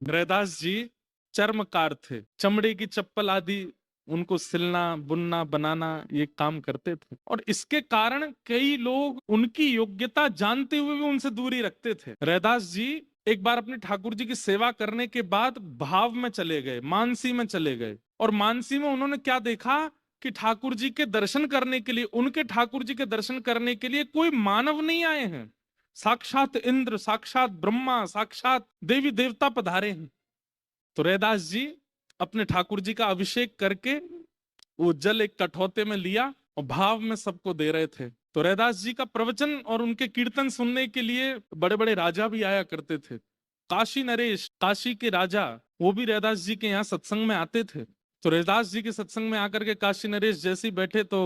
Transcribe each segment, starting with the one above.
रैदास जी चर्मकार थे, चमड़े की चप्पल आदि उनको सिलना बुनना बनाना ये काम करते थे, और इसके कारण कई लोग उनकी योग्यता जानते हुए भी उनसे दूरी रखते थे। रैदास जी एक बार अपने ठाकुर जी की सेवा करने के बाद भाव में चले गए, मानसी में चले गए, और मानसी में उन्होंने क्या देखा कि ठाकुर जी के दर्शन करने के लिए, उनके ठाकुर जी के दर्शन करने के लिए कोई मानव नहीं आए हैं, साक्षात इंद्र, साक्षात ब्रह्मा, साक्षात देवी देवता पधारे हैं। तो रैदास जी अपने ठाकुर जी का अभिषेक करके वो जल एक कठौते में लिया और भाव में सबको दे रहे थे। तो रैदास जी का प्रवचन और उनके कीर्तन सुनने के लिए बड़े बड़े राजा भी आया करते थे। काशी नरेश, काशी के राजा, वो भी रैदास जी के यहाँ सत्संग में आते थे। तो रैदास जी के सत्संग में आकर के काशी नरेश जैसे ही बैठे तो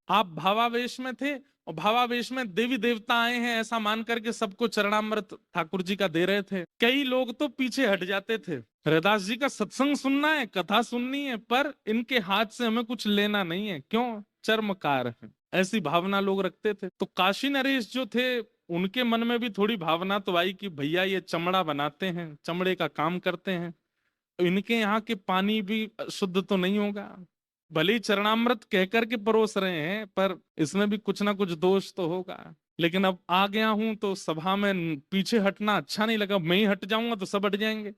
आप भावावेश में थे, और भावावेश में देवी देवता आए हैं ऐसा मान करके सबको चरणामृत ठाकुर जी का दे रहे थे। कई लोग तो पीछे हट जाते थे, रैदास जी का सत्संग सुनना है, कथा सुननी है, पर इनके हाथ से हमें कुछ लेना नहीं है, क्यों, चर्मकार है, ऐसी भावना लोग रखते थे। तो काशी नरेश जो थे उनके मन में भी थोड़ी भावना तो आई कि भैया ये चमड़ा बनाते हैं, चमड़े का काम करते हैं, तो इनके यहाँ के पानी भी शुद्ध तो नहीं होगा, भले ही चरणामृत कहकर के परोस रहे हैं पर इसमें भी कुछ ना कुछ दोष तो होगा। लेकिन अब आ गया हूं तो सभा में पीछे हटना अच्छा नहीं लगा, मैं ही हट जाऊंगा तो सब हट जाएंगे।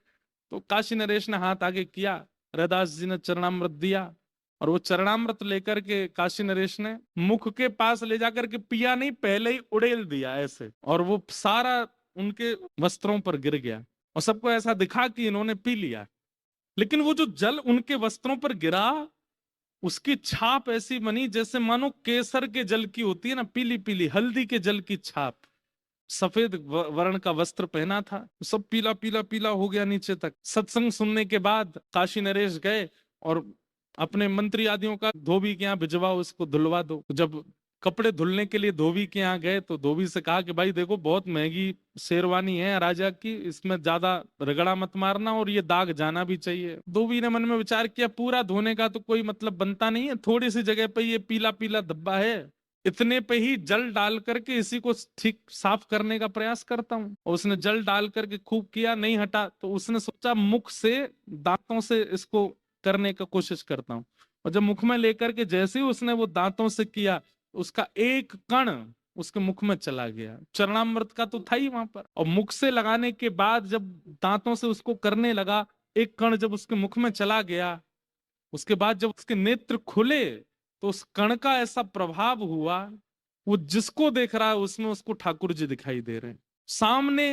तो काशी नरेश ने हाथ आगे किया, रैदास जी ने चरणामृत दिया, और वो चरणामृत लेकर के काशी नरेश ने मुख के पास ले जाकर के पिया नहीं, पहले ही उड़ेल दिया ऐसे, और वो सारा उनके वस्त्रों पर गिर गया, और सबको ऐसा दिखा कि इन्होंने पी लिया। लेकिन वो जो जल उनके वस्त्रों पर गिरा, उसकी छाप ऐसी बनी जैसे मानो केसर के जल की होती है ना, पीली पीली हल्दी के जल की छाप। सफेद वर्ण का वस्त्र पहना था, सब पीला पीला पीला हो गया नीचे तक। सत्संग सुनने के बाद काशी नरेश गए और अपने मंत्री आदियों का धोबी के यहाँ भिजवाओ, इसको धुलवा दो। जब कपड़े धुलने के लिए धोबी के यहाँ गए तो धोबी से कहा कि भाई देखो बहुत महंगी शेरवानी है राजा की, इसमें ज्यादा रगड़ा मत मारना और ये दाग जाना भी चाहिए। धोबी ने मन में विचार किया पूरा धोने का तो कोई मतलब बनता नहीं है, थोड़ी सी जगह पे ये पीला पीला धब्बा है, इतने पे ही जल डाल करके इसी को ठीक साफ करने का प्रयास करता हूं। और उसने जल डाल करके खूब किया, नहीं हटा, तो उसने सोचा मुख से दांतों से इसको करने का कोशिश करता हूं। और जब मुख में लेकर के जैसे ही उसने वो दांतों से किया, उसका एक कण उसके मुख में चला गया, चरणामृत का तो था ही वहां पर। और मुख से लगाने के बाद जब दांतों से उसको करने लगा, एक कण जब उसके मुख में चला गया, उसके बाद जब उसके नेत्र खुले तो उस कण का ऐसा प्रभाव हुआ, वो जिसको देख रहा है उसमें उसको ठाकुर जी दिखाई दे रहे हैं। सामने